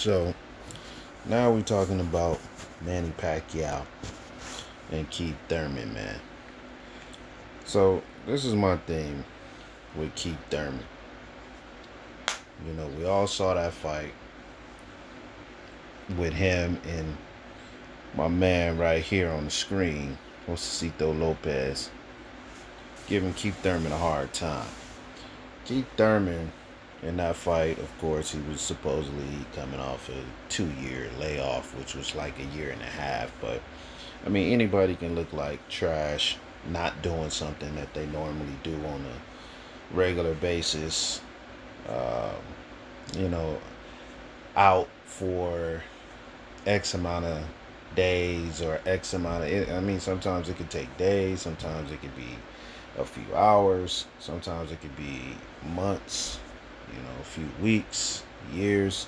So now we're talking about Manny Pacquiao and Keith Thurman, man. So this is my thing with Keith Thurman. We all saw that fight with him and my man right here on the screen, Josecito Lopez, giving Keith Thurman a hard time. Keith Thurman, in that fight, of course, he was supposedly coming off a 2-year layoff, which was like a year and a half. But, I mean, anybody can look like trash not doing something that they normally do on a regular basis. Um, you know, out for X amount of days or X amount of, I mean, sometimes it could take days, sometimes it could be a few hours, sometimes it could be months, a few weeks, years.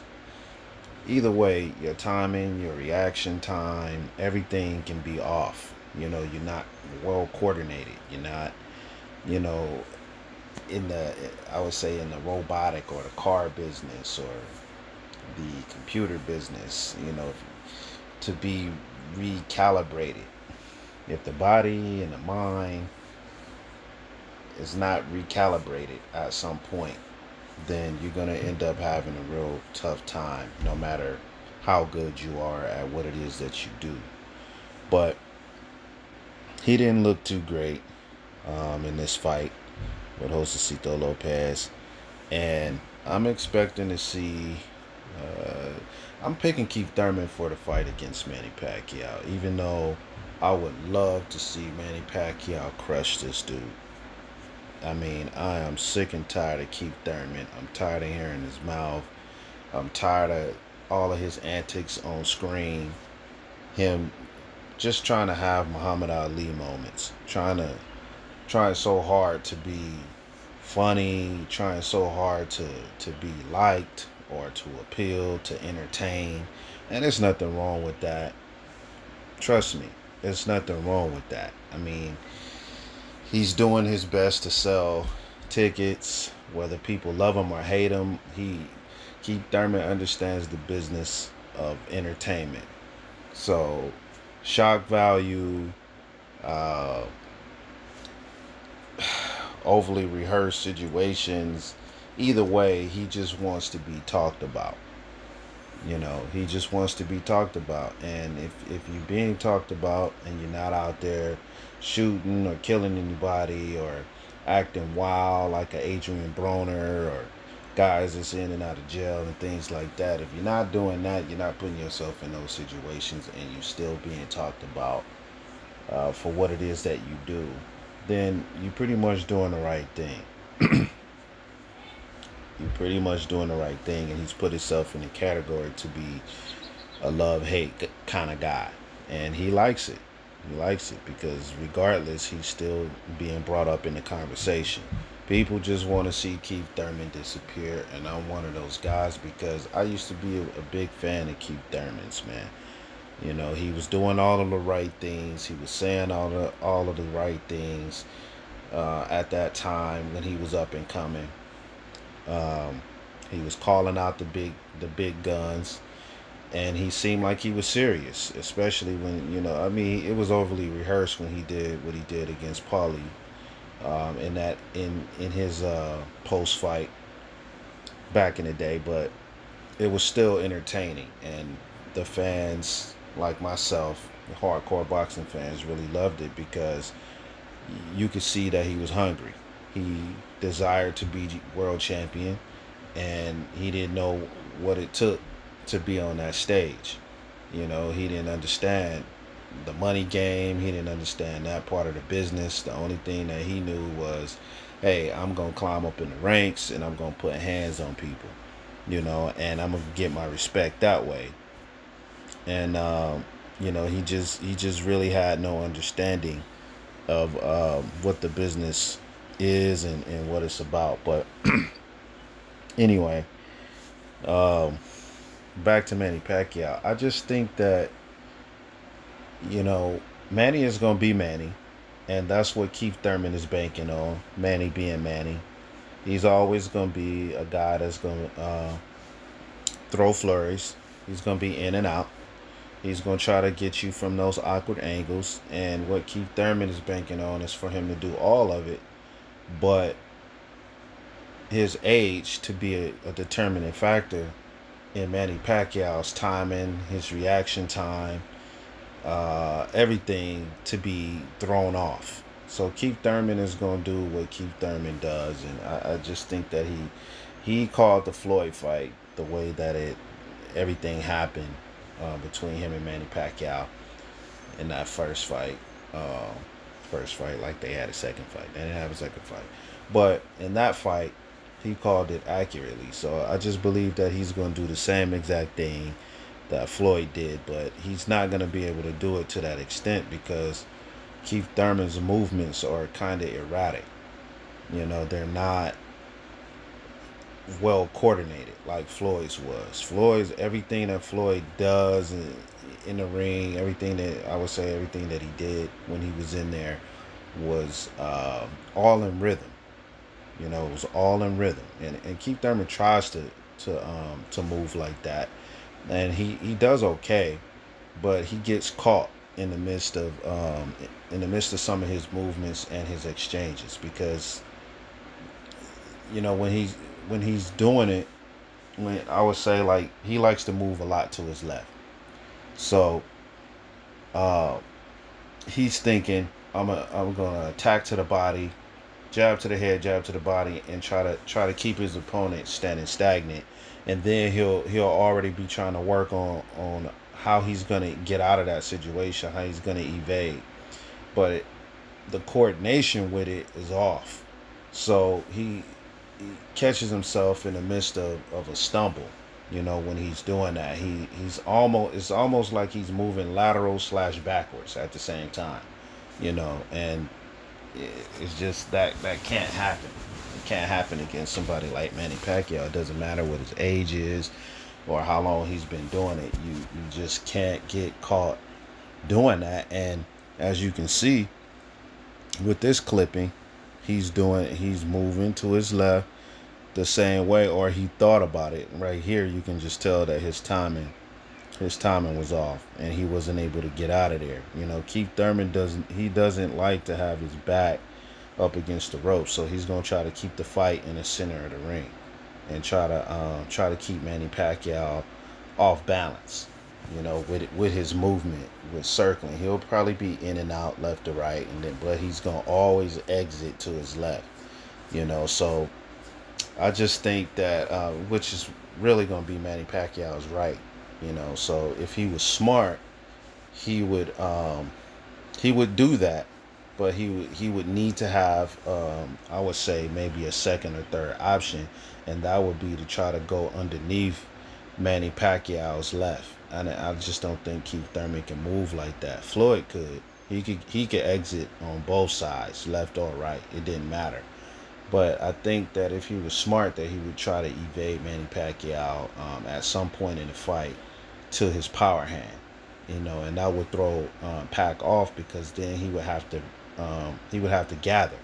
Either way, your timing, your reaction time, everything can be off. You're not well coordinated. You're not, you know, in the, I would say, in the robotic or the car business or the computer business, to be recalibrated. If the body and the mind is not recalibrated at some point, then you're going to end up having a real tough time, no matter how good you are at what it is that you do. But he didn't look too great in this fight with Josecito Lopez. And I'm expecting to see, I'm picking Keith Thurman for the fight against Manny Pacquiao, even though I would love to see Manny Pacquiao crush this dude. I mean, I am sick and tired of Keith Thurman. I'm tired of hearing his mouth. I'm tired of all of his antics on screen. Him just trying to have Muhammad Ali moments. Trying so hard to be funny. Trying so hard to be liked or to appeal, to entertain. And there's nothing wrong with that. Trust me, there's nothing wrong with that. I mean, he's doing his best to sell tickets, whether people love him or hate him. Keith Thurman understands the business of entertainment. So, shock value, overly rehearsed situations, either way, he just wants to be talked about. He just wants to be talked about. And if you're being talked about and you're not out there shooting or killing anybody or acting wild like a Adrian Broner or guys that's in and out of jail and things like that, if you're not doing that, you're not putting yourself in those situations, and you're still being talked about for what it is that you do, then you're pretty much doing the right thing. You're pretty much doing the right thing, and he's put himself in a category to be a love-hate kind of guy, and he likes it. He likes it because regardless, he's still being brought up in the conversation. People just want to see Keith Thurman disappear, and I'm one of those guys because I used to be a big fan of Keith Thurman's, man. He was doing all of the right things. He was saying all of the right things at that time when he was up and coming. He was calling out the big guns, and he seemed like he was serious, especially when, I mean, it was overly rehearsed when he did what he did against Paulie in his post fight back in the day, but it was still entertaining, and the fans like myself, the hardcore boxing fans, really loved it because you could see that he was hungry. He desired to be world champion, and he didn't know what it took to be on that stage. He didn't understand the money game. He didn't understand that part of the business. The only thing that he knew was, hey, I'm going to climb up in the ranks and I'm going to put hands on people, and I'm going to get my respect that way. And, he just really had no understanding of what the business is and what it's about. But anyway, back to Manny Pacquiao. I just think that, Manny is going to be Manny, and that's what Keith Thurman is banking on, Manny being Manny. He's always going to be a guy that's going to throw flurries. He's going to be in and out. He's going to try to get you from those awkward angles. And what Keith Thurman is banking on is for him to do all of it. But his age to be a determining factor in Manny Pacquiao's timing, his reaction time, everything to be thrown off. So Keith Thurman is going to do what Keith Thurman does. And I just think that he called the Floyd fight the way that everything happened between him and Manny Pacquiao in that first fight. Like they had a second fight. They didn't have a second fight. But in that fight, he called it accurately. So I just believe that he's going to do the same exact thing that Floyd did. But he's not going to be able to do it to that extent because Keith Thurman's movements are kind of erratic. You know, they're not well coordinated like Floyd's was. Everything that Floyd does in the ring, everything that he did when he was in there was all in rhythm. You know, it was all in rhythm. And Keith Thurman tries to move like that, and he does okay, but he gets caught in the midst of some of his movements and his exchanges because, you know, when he's doing it, when I would say, like, he likes to move a lot to his left. So he's thinking, I'm gonna attack to the body, jab to the head, jab to the body, and try to keep his opponent standing stagnant. And then he'll already be trying to work on how he's gonna get out of that situation, how he's gonna evade. But the coordination with it is off. So he catches himself in the midst of a stumble. You know, when he's doing that, it's almost like he's moving lateral / backwards at the same time. You know, and it's just that can't happen. It can't happen against somebody like Manny Pacquiao. It doesn't matter what his age is or how long he's been doing it. You just can't get caught doing that. And as you can see with this clipping, he's moving to his left the same way, or he thought about it. Right here, you can just tell that his timing was off, and he wasn't able to get out of there. You know, Keith Thurman doesn't like to have his back up against the ropes, so he's gonna try to keep the fight in the center of the ring and try to keep Manny Pacquiao off balance. You know, with his movement, with circling, he'll probably be in and out left to right, but he's gonna always exit to his left. You know, so I just think that which is really gonna be Manny Pacquiao's right. You know, so if he was smart, he would do that, but he would need to have I would say maybe a second or third option, and that would be to try to go underneath Manny Pacquiao's left. And I just don't think Keith Thurman can move like that. Floyd could. He could exit on both sides, left or right. It didn't matter. But I think that if he was smart, that he would try to evade Manny Pacquiao at some point in the fight to his power hand, you know, and that would throw Pac off, because then he would have to gather.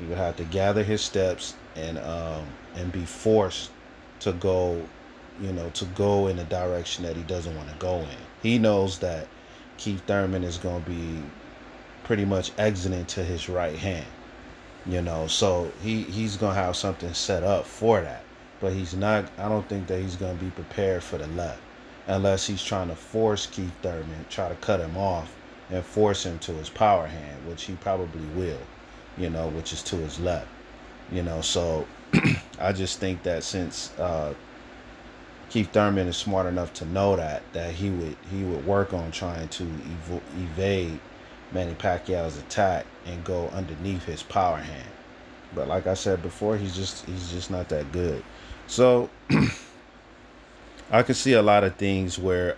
He would have to gather his steps and be forced to go, you know, in a direction that he doesn't want to go in. He knows that Keith Thurman is going to be pretty much exiting to his right hand. You know, so he's going to have something set up for that. But I don't think that he's going to be prepared for the left. Unless he's trying to force Keith Thurman, try to cut him off and force him to his power hand, which he probably will, you know, which is to his left. You know, so I just think that since Keith Thurman is smart enough to know that he would work on trying to evade Manny Pacquiao's attack and go underneath his power hand. But like I said before, he's just not that good. So I could see a lot of things where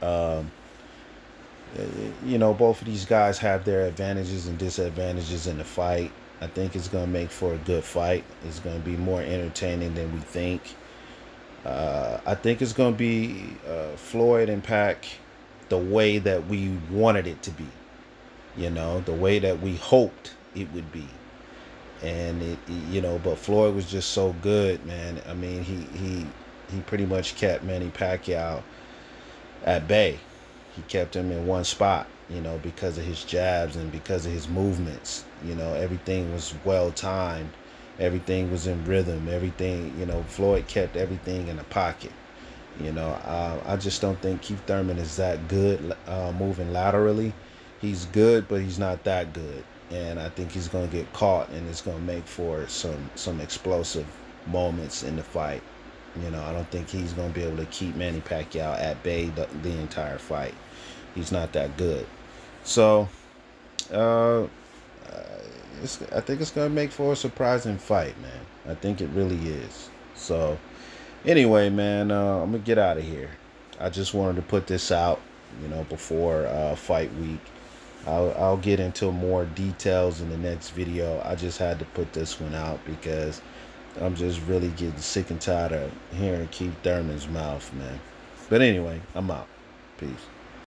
you know, both of these guys have their advantages and disadvantages in the fight. I think it's going to make for a good fight. It's going to be more entertaining than we think. I think it's going to be Floyd and Pac the way that we wanted it to be. You know, the way that we hoped it would be. And you know, but Floyd was just so good, man. I mean, he pretty much kept Manny Pacquiao at bay. He kept him in one spot, you know, because of his jabs and because of his movements. You know, everything was well timed. Everything was in rhythm. Everything, you know, Floyd kept everything in the pocket. You know, I just don't think Keith Thurman is that good moving laterally. He's good, but he's not that good. And I think he's going to get caught, and it's going to make for some explosive moments in the fight. You know, I don't think he's going to be able to keep Manny Pacquiao at bay the entire fight. He's not that good. So, uh, I think it's going to make for a surprising fight, man. I think it really is. So, anyway, man, I'm going to get out of here. I just wanted to put this out, you know, before fight week. I'll get into more details in the next video. I just had to put this one out because I'm just really getting sick and tired of hearing Keith Thurman's mouth, man. But anyway, I'm out. Peace.